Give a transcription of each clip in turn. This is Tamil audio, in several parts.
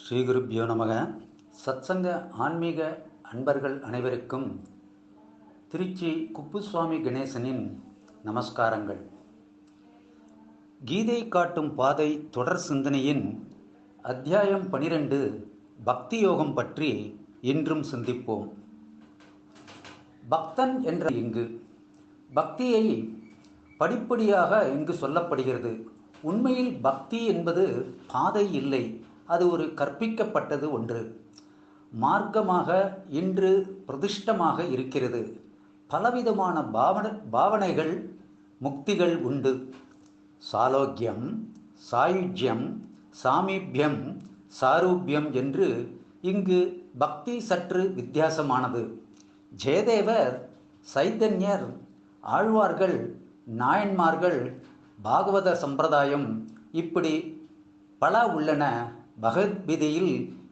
ஸ்ரீகுருப்யோ நமக. சத்சங்க ஆன்மீக அன்பர்கள் அனைவருக்கும் திருச்சி குப்புசுவாமி கணேசனின் நமஸ்காரங்கள். கீதை காட்டும் பாதை தொடர் சிந்தனையின் அத்தியாயம் 12 பக்தி யோகம் பற்றி இன்றும் சிந்திப்போம். பக்தன் என்ற இங்கு பக்தியை படிப்படியாக இங்கு சொல்லப்படுகிறது. உண்மையில் பக்தி என்பது பாதை இல்லை, அது ஒரு கற்பிக்கப்பட்டது ஒன்று. மார்க்கமாக இன்று பிரதிஷ்டமாக இருக்கிறது. பலவிதமான பாவனைகள் முக்திகள் உண்டு. சாலோக்கியம், சாயுஜ்யம், சாமீபியம், சாரூபியம் என்று இங்கு பக்தி சற்று வித்தியாசமானது. ஜெயதேவர், சைதன்யர், ஆழ்வார்கள், நாயன்மார்கள், பாகவத சம்பிரதாயம் இப்படி பல உள்ளன. பகவத்கீதையில்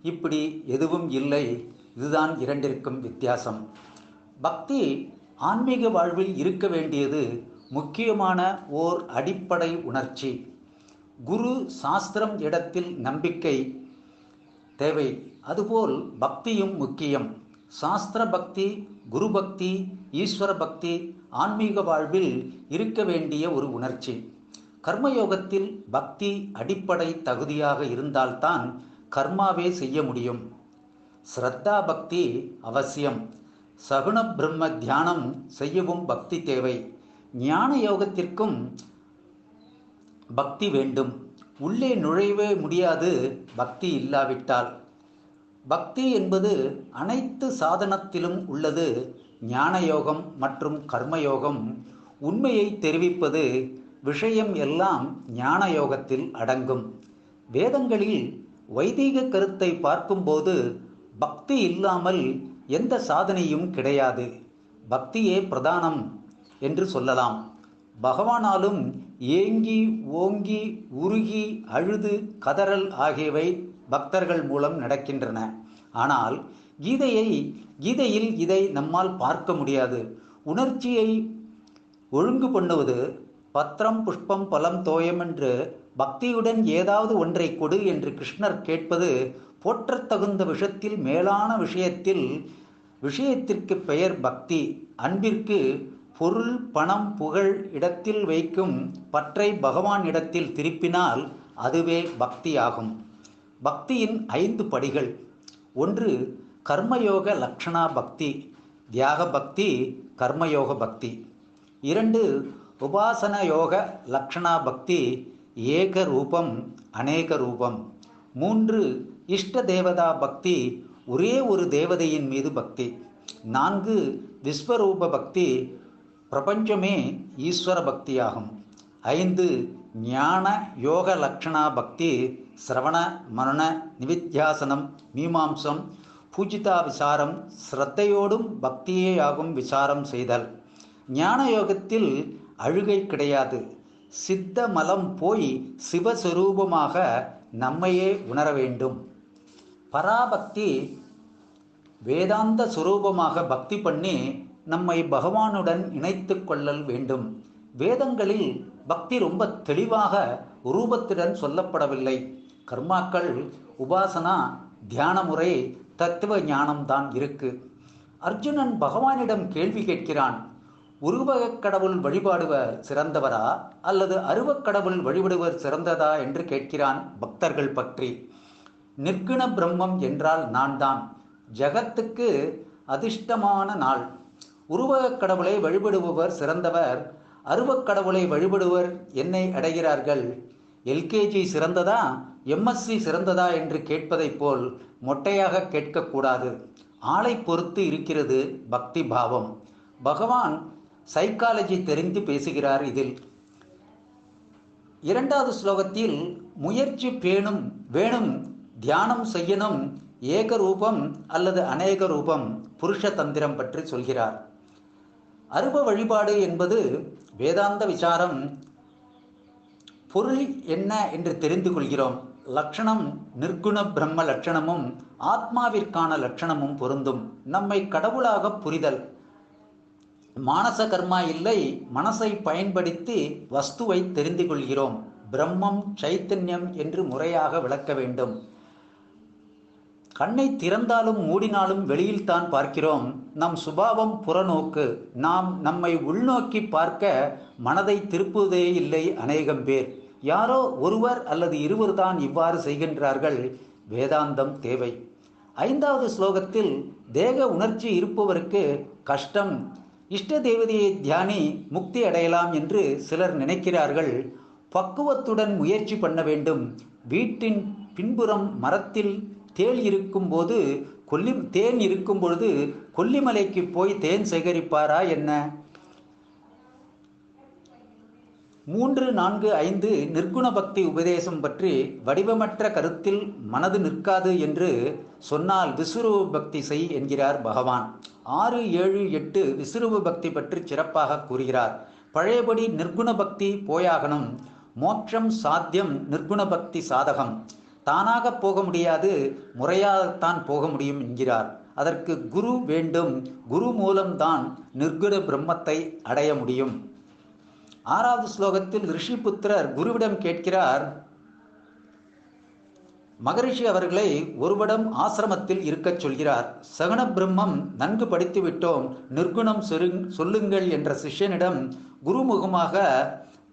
இப்படி எதுவும் இல்லை. இதுதான் இரண்டிற்கும் வித்தியாசம். பக்தி ஆன்மீக வாழ்வில் இருக்க வேண்டியது முக்கியமான ஓர் அடிப்படை உணர்ச்சி. குரு சாஸ்திரம் இடத்தில் நம்பிக்கை தேவை. அதுபோல் பக்தியும் முக்கியம். சாஸ்திர பக்தி, குரு பக்தி, ஈஸ்வர பக்தி ஆன்மீக வாழ்வில் இருக்க வேண்டிய ஒரு உணர்ச்சி. கர்மயோகத்தில் பக்தி அடிப்படை தகுதியாக இருந்தால்தான் கர்மாவே செய்ய முடியும். ஸ்ரத்தா பக்தி அவசியம். சகுண பிரம்ம தியானம் செய்யவும் பக்தி தேவை. ஞான யோகத்திற்கும் பக்தி வேண்டும். உள்ளே நுழையவே முடியாது பக்தி இல்லாவிட்டால். பக்தி என்பது அனைத்து சாதனத்திலும் உள்ளது. ஞான யோகம் மற்றும் கர்மயோகம் உண்மையை தெரிவிப்பது. விஷயம் எல்லாம் ஞான யோகத்தில் அடங்கும். வேதங்களில் வைதிக கருத்தை பார்க்கும்போது பக்தி இல்லாமல் எந்த சாதனையும் கிடையாது. பக்தியே பிரதானம் என்று சொல்லலாம். பகவானாலும் ஏங்கி, ஓங்கி, உருகி, அழுது, கதறல் ஆகியவை பக்தர்கள் மூலம் நடக்கின்றன. ஆனால் கீதையில் இதை நம்மால் பார்க்க முடியாது. உணர்ச்சியை ஒழுங்கு பண்ணுவது, பத்திரம் புஷ்பம் பலம் தோயம் என்று பக்தியுடன் ஏதாவது ஒன்றை கொடு என்று கிருஷ்ணர் கேட்பது போற்றத்தகுந்த விஷயத்தில் மேலான விஷயத்திற்கு பெயர் பக்தி. அன்பிற்கு பொருள், பணம், புகழ் இடத்தில் வைக்கும் பற்றை பகவான் இடத்தில் திருப்பினால் அதுவே பக்தி ஆகும். பக்தியின் 5 படிகள். 1. கர்மயோக லக்ஷணா பக்தி, தியாக பக்தி, கர்மயோக பக்தி. 2. உபாசன யோக லக்ஷணா பக்தி, ஏக ரூபம், அநேக ரூபம். 3. இஷ்ட தேவதா பக்தி, ஒரே ஒரு தேவதையின் மீது பக்தி. 4. விஸ்வரூப பக்தி, பிரபஞ்சமே ஈஸ்வர பக்தியாகும். 5. ஞான யோக லக்ஷணா பக்தி, சிரவண மனன நிவித்தியாசனம், மீமாம்சம், பூஜிதா விசாரம், ஸ்ரத்தையோடும் பக்தியேயாகும் விசாரம் செய்தல். ஞான யோகத்தில் அழுகை கிடையாது. சித்த மலம் போய் சிவஸ்வரூபமாக நம்மையே உணர வேண்டும். பராபக்தி வேதாந்த சுரூபமாக பக்தி பண்ணி நம்மை பகவானுடன் இணைத்து கொள்ளல் வேண்டும். வேதங்களில் பக்தி ரொம்ப தெளிவாக ரூபத்துடன் சொல்லப்படவில்லை. கர்மாக்கள், உபாசனா, தியான முறை, தத்துவ ஞானம்தான் இருக்கு. அர்ஜுனன் பகவானிடம் கேள்வி கேட்கிறான். உருவகக் கடவுள் வழிபாடுவர் சிறந்தவரா அல்லது அருவக்கடவுள் வழிபடுவர் சிறந்ததா என்று கேட்கிறான் பக்தர்கள் பற்றி. நிர்குண பிரம்மம் என்றால் நான் தான். ஜகத்துக்கு அதிர்ஷ்டமான நாள். உருவகக் கடவுளை வழிபடுபவர் சிறந்தவர், அருவக்கடவுளை வழிபடுவர் என்னை அடைகிறார்கள். எல்கேஜி சிறந்ததா, எம்எஸ்சி சிறந்ததா என்று கேட்பதைப் போல் மொட்டையாக கேட்கக்கூடாது. ஆளை பொறுத்து இருக்கிறது பக்தி பாவம். பகவான் சைக்காலஜி தெரிந்து பேசுகிறார் இதில். 2வது ஸ்லோகத்தில் முயற்சி வேணும், தியானம் செய்யணும், ஏக ரூபம் அல்லது அநேக ரூபம், புருஷ தந்திரம் பற்றி சொல்கிறார். அருவ வழிபாடு என்பது வேதாந்த விசாரம். பொருள் என்ன என்று தெரிந்து கொள்கிறோம். லட்சணம் நிர்குண பிரம்ம லட்சணமும் ஆத்மாவிற்கான லட்சணமும் பொருந்தும். நம்மை கடவுளாக புரிதல். மானச கர்மா இல்லை, மனசை பயன்படுத்தி வஸ்துவை தெரிந்து கொள்கிறோம். பிரம்மம், சைத்தன்யம் என்று முறையாக விளக்க வேண்டும். கண்ணை திறந்தாலும் மூடினாலும் வெளியில் தான் பார்க்கிறோம். நம் சுபாவம் புறநோக்கு. நாம் நம்மை உள்நோக்கி பார்க்க மனதை திருப்புவதே இல்லை அநேகம் பேர். யாரோ ஒருவர் அல்லது இருவர் தான் இவ்வாறு செய்கின்றார்கள். வேதாந்தம் தேவை. 5வது ஸ்லோகத்தில் தேக உணர்ச்சி இருப்பவருக்கு கஷ்டம். இஷ்ட தேவதையை தியானி முக்தி அடையலாம் என்று சிலர் நினைக்கிறார்கள். பக்குவத்துடன் முயற்சி பண்ண வேண்டும். வீட்டின் பின்புறம் மரத்தில் தேன் இருக்கும் பொழுது கொல்லிமலைக்கு போய் தேன் சேகரிப்பாரா என்ன? 3, 4, 5 நிர்குண பக்தி உபதேசம் பற்றி வடிவமற்ற கருத்தில் மனது நிற்காது என்று சொன்னால் விசுரூப பக்தி செய் என்கிறார் பகவான். 6, 7, 8 விசுரூப பக்தி பற்றி சிறப்பாக கூறுகிறார். பழையபடி நிர்குண பக்தி போயாகணும். மோட்சம் சாத்தியம். நிர்குண பக்தி சாதகம். தானாக போக முடியாது, முறையாகத்தான் போக முடியும் என்கிறார். அதற்கு குரு வேண்டும். குரு மூலம்தான் நிர்குண பிரம்மத்தை அடைய முடியும். 6வது ஸ்லோகத்தில் ரிஷிபுத்திரர் குருவிடம் கேட்கிறார். மகரிஷி அவர்களை ஒருவடம் ஆசிரமத்தில் இருக்கச் சொல்கிறார். சகன பிரம்மம் நன்கு படித்து விட்டோம், நிர்குணம் சொல்லுங்கள் என்ற சிஷ்யனிடம் குருமுகமாக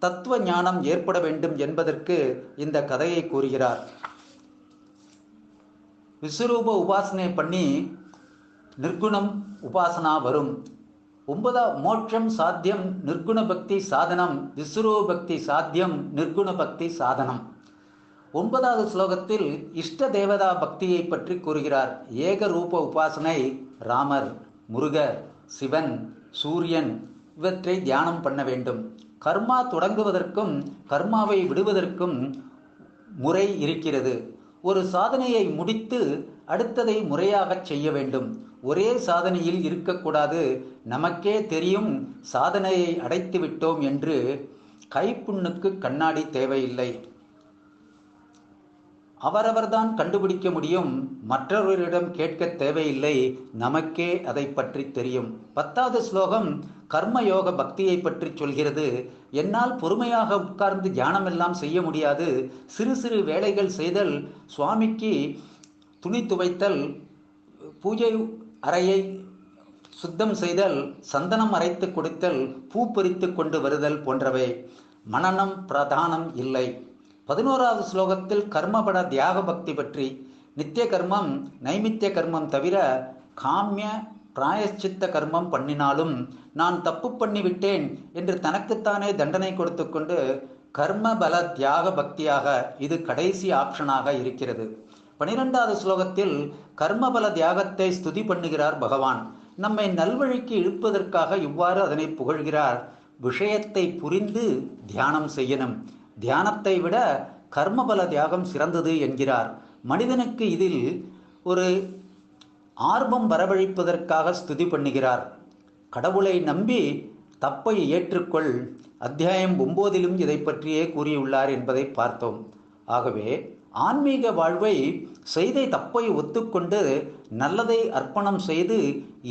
தத்துவ ஞானம் ஏற்பட வேண்டும் என்பதற்கு இந்த கதையை கூறுகிறார். விஸ்வரூப உபாசனை பண்ணி நிர்குணம் உபாசனா வரும். 9 மோட்சம் சாத்தியம் நிர்குண பக்தி சாதனம். விஸ்வரூப பக்தி சாத்தியம் நிர்குண பக்தி சாதனம். 9வது ஸ்லோகத்தில் இஷ்ட தேவதா பக்தியை பற்றி கூறுகிறார். ஏக ரூப உபாசனை. ராமர், முருகர், சிவன், சூரியன் இவற்றை தியானம் பண்ண வேண்டும். கர்மா தொடங்குவதற்கும் கர்மாவை விடுவதற்கும் முறை இருக்கிறது. ஒரு சாதனையை முடித்து அடுத்ததை முறையாக செய்ய வேண்டும். ஒரே சாதனையில் இருக்கக்கூடாது. நமக்கே தெரியும் சாதனையை அடைத்து விட்டோம் என்று. கைப்புண்ணுக்கு கண்ணாடி தேவையில்லை. அவரவர்தான் கண்டுபிடிக்க முடியும். மற்றவரிடம் கேட்க தேவையில்லை. நமக்கே அதை பற்றி தெரியும். 10வது ஸ்லோகம் கர்மயோக பக்தியை பற்றி சொல்கிறது. என்னால் பொறுமையாக உட்கார்ந்து தியானம் எல்லாம் செய்ய முடியாது. சிறு சிறு வேலைகள் செய்தல், சுவாமிக்கு துணி துவைத்தல், பூஜை அறையை சுத்தம் செய்தல், சந்தனம் அரைத்து கொடுத்தல், பூ பறித்து கொண்டு வருதல் போன்றவை. மனனம் பிரதானம் இல்லை. 11வது ஸ்லோகத்தில் கர்மபட தியாக பக்தி பற்றி நித்திய கர்மம் நைமித்திய கர்மம் தவிர காமிய பிராயச்சித்த கர்மம் பண்ணினாலும் நான் தப்பு பண்ணிவிட்டேன் என்று தனக்குத்தானே தண்டனை கொடுத்து கொண்டு கர்மபல தியாக பக்தியாக இது கடைசி ஆப்ஷனாக இருக்கிறது. 12வது ஸ்லோகத்தில் கர்மபல தியாகத்தை ஸ்துதி பண்ணுகிறார் பகவான். நம்மை நல்வழிக்கு இழுப்பதற்காக இவ்வாறு அதனை புகழ்கிறார். விஷயத்தை புரிந்து தியானம் செய்யணும். தியானத்தை விட கர்மபல தியாகம் சிறந்தது என்கிறார். மனிதனுக்கு இதில் ஒரு ஆர்வம் வரவழைப்பதற்காக ஸ்துதி பண்ணுகிறார். கடவுளை நம்பி தப்பை ஏற்றுக்கொள். அத்தியாயம் 9லும் இதை பற்றியே கூறியுள்ளார் என்பதை பார்த்தோம். ஆகவே ஆன்மீக வாழ்வை செய்த தப்பை ஒத்துக்கொண்டு நல்லதை அர்ப்பணம் செய்து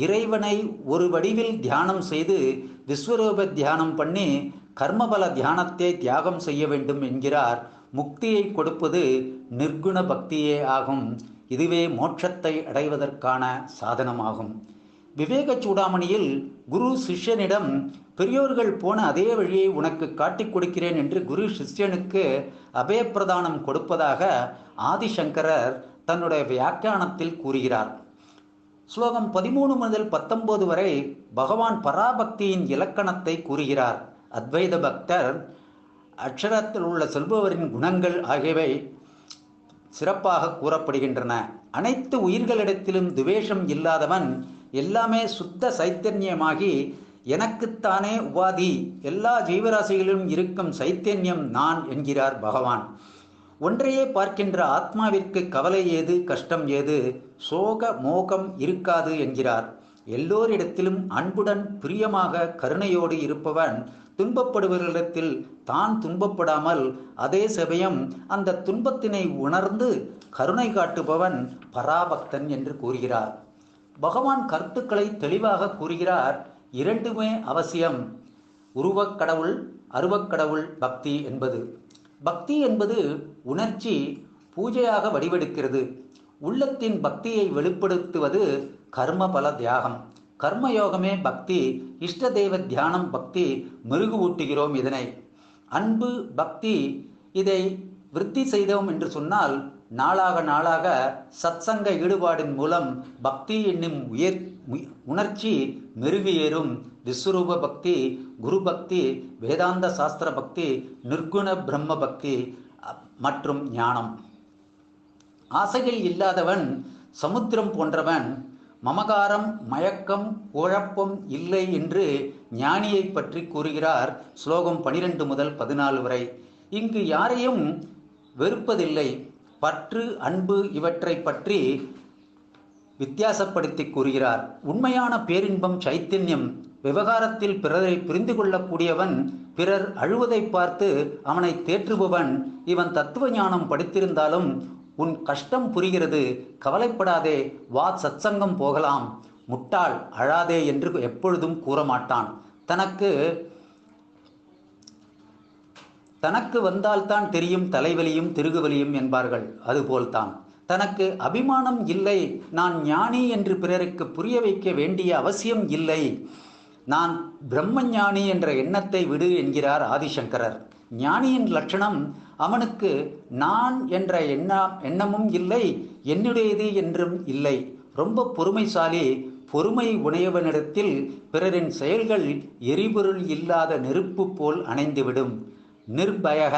இறைவனை ஒரு வடிவில் தியானம் செய்து விஸ்வரூப தியானம் பண்ணி கர்மபல தியானத்தை தியாகம் செய்ய வேண்டும் என்கிறார். முக்தியை கொடுப்பது நிர்குண பக்தியே ஆகும். இதுவே மோட்சத்தை அடைவதற்கான சாதனமாகும். விவேக சூடாமணியில் குரு சிஷ்யனிடம் பெரியோர்கள் போன அதே வழியை உனக்கு காட்டிக் கொடுக்கிறேன் என்று குரு சிஷ்யனுக்கு அபயப்பிரதானம் கொடுப்பதாக ஆதிசங்கரர் தன்னுடைய வியாக்கியானத்தில் கூறுகிறார். ஸ்லோகம் 13 முதல் 19 வரை பகவான் பராபக்தியின் இலக்கணத்தை கூறுகிறார். அத்வைத பக்தர் அக்ஷரத்தில் உள்ள செல்பவரின் குணங்கள் ஆகியவை சிறப்பாக கூறப்படுகின்றன. அனைத்து உயிர்களிடத்திலும் துவேஷம் இல்லாதவன், எல்லாமே சுத்த சைத்தன்யமாகி எனக்குத்தானே உபாதி, எல்லா ஜீவராசிகளிலும் இருக்கும் சைத்தன்யம் நான் என்கிறார் பகவான். ஒன்றையே பார்க்கின்ற ஆத்மாவிற்கு கவலை ஏது, கஷ்டம் ஏது, சோக மோகம் இருக்காது என்கிறார். எல்லோரிடத்திலும் அன்புடன் பிரியமாக கருணையோடு இருப்பவன் துன்பப்படுபவர்களிடத்தில் தான் துன்பப்படாமல் அதே சமயம் அந்த துன்பத்தினை உணர்ந்து கருணை காட்டுபவன் பராபக்தன் என்று கூறுகிறார். பகவான் கருத்துக்களை தெளிவாக கூறுகிறார். இரண்டுமே அவசியம். உருவக்கடவுள், அருவக்கடவுள் பக்தி என்பது. பக்தி என்பது உணர்ச்சி பூஜையாக வடிவெடுக்கிறது. உள்ளத்தின் பக்தியை வெளிப்படுத்துவது கர்ம பல தியாகம். கர்மயோகமே பக்தி. இஷ்ட தெய்வ தியானம் பக்தி. மெருகு ஊட்டுகிறோம் இதனை. அன்பு பக்தி இதை விருத்தி செய்தோம் என்று சொன்னால் நாளாக நாளாக சத்சங்க ஈடுபாடின் மூலம் பக்தி என்னும் உணர்ச்சி மெருகு ஏறும். விஸ்வரூப பக்தி, குரு பக்தி, வேதாந்த சாஸ்திர பக்தி, நிர்குண பிரம்ம பக்தி மற்றும் ஞானம். ஆசைகள் இல்லாதவன் சமுத்திரம் போன்றவன். மமகாரம், மயக்கம், குழப்பம் இல்லை என்று ஞானியை பற்றி கூறுகிறார் ஸ்லோகம் 12 முதல் 14 வரை. இங்கு யாரையும் வெறுப்பதில்லை. பற்று, அன்பு இவற்றை பற்றி வித்தியாசப்படுத்தி கூறுகிறார். உண்மையான பேரின்பம் சைத்தன்யம். விவகாரத்தில் பிறரை புரிந்து கொள்ளக்கூடியவன். பிறர் அழுவதை பார்த்து அவனை தேற்றுபவன். இவன் தத்துவ ஞானம் படித்திருந்தாலும் உன் கஷ்டம் புரிகிறது, கவலைப்படாதே, வா சத்சங்கம் போகலாம், முட்டாள் அழாதே என்று எப்பொழுதும் கூறமாட்டான். தனக்கு வந்தால்தான் தெரியும் தலைவலியும் திருகுவலியும் என்பார்கள். அதுபோல்தான் தனக்கு அபிமானம் இல்லை. நான் ஞானி என்று பிறருக்கு புரிய வைக்க வேண்டிய அவசியம் இல்லை. நான் பிரம்மஞானி என்ற எண்ணத்தை விடு என்கிறார் ஆதிசங்கரர். ஞானியின் லட்சணம் அவனுக்கு நான் என்ற எண்ணமும் இல்லை, என்னுடையது என்றும் இல்லை. ரொம்ப பொறுமைசாலி. பொறுமை உடையவனிடத்தில் பிறரின் செயல்கள் எரிபொருள் இல்லாத நெருப்பு போல் அணைந்துவிடும். நிர்பயக,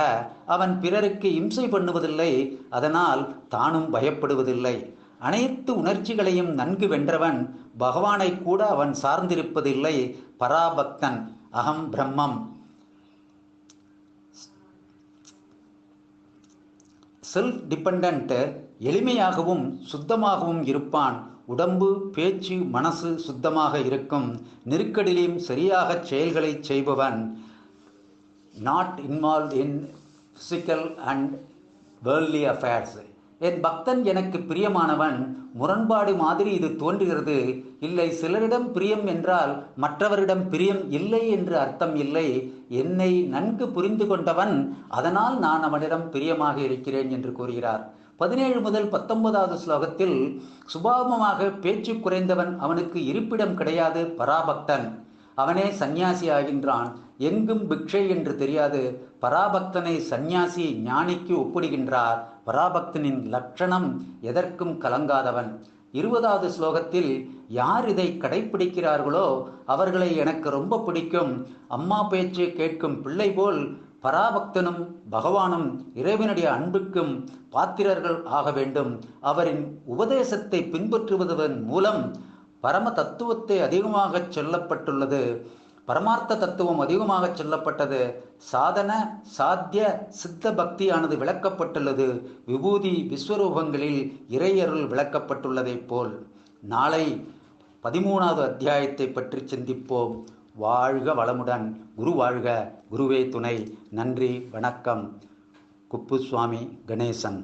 அவன் பிறருக்கு இம்சை பண்ணுவதில்லை, அதனால் தானும் பயப்படுவதில்லை. அனைத்து உணர்ச்சிகளையும் நன்கு வென்றவன். பகவானை கூட அவன் சார்ந்திருப்பதில்லை. பராபக்தன். அகம் பிரம்மம். Self dependent. எளிமையாகவும் சுத்தமாகவும் இருப்பான். உடம்பு, பேச்சு, மனசு சுத்தமாக இருக்கும். நெருக்கடியிலும் சரியாக செயல்களை செய்பவன். Not involve in physical and worldly affairs. என் பக்தன் எனக்கு பிரியமானவன். முரண்பாடு மாதிரி இது தோன்றுகிறது. இல்லை, சிலரிடம் பிரியம் என்றால் மற்றவரிடம் பிரியம் இல்லை என்று அர்த்தம் இல்லை. என்னை நன்கு புரிந்து கொண்டவன், அதனால் நான் அவனிடம் பிரியமாக இருக்கிறேன் என்று கூறுகிறார். 17 முதல் 19வது ஸ்லோகத்தில் சுபாவமாக பேச்சு குறைந்தவன், அவனுக்கு இருப்பிடம் கிடையாது, பராபக்தன். அவனே சந்நியாசி ஆகின்றான். எங்கும் பிக்ஷை என்று தெரியாது. பராபக்தனை சந்நியாசி ஞானிக்கு ஒப்பிடுகின்றார். பராபக்தனின் லட்சணம் எதற்கும் கலங்காதவன். 20வது ஸ்லோகத்தில் யார் இதை கடைப்பிடிக்கிறார்களோ அவர்களை எனக்கு ரொம்ப பிடிக்கும். அம்மா பேச்சு கேட்கும் பிள்ளை போல் பராபக்தனும் பகவானும் இறைவனுடைய அன்புக்கும் பாத்திரர்கள் ஆக வேண்டும். அவரின் உபதேசத்தை பின்பற்றுவதன் மூலம் பரம தத்துவத்தை அதிகமாக சொல்லப்பட்டுள்ளது. பரமார்த்த தத்துவம் அதிகமாக சொல்லப்பட்டது. சாதன, சாத்திய, சித்த பக்தியானது விளக்கப்பட்டுள்ளது. விபூதி, விஸ்வரூபங்களில் இறையருள் விளக்கப்பட்டுள்ளதை போல். நாளை 13வது அத்தியாயத்தை பற்றி சிந்திப்போம். வாழ்க வளமுடன். குரு வாழ்க. குருவே துணை. நன்றி, வணக்கம். குப்புசுவாமி கணேசன்.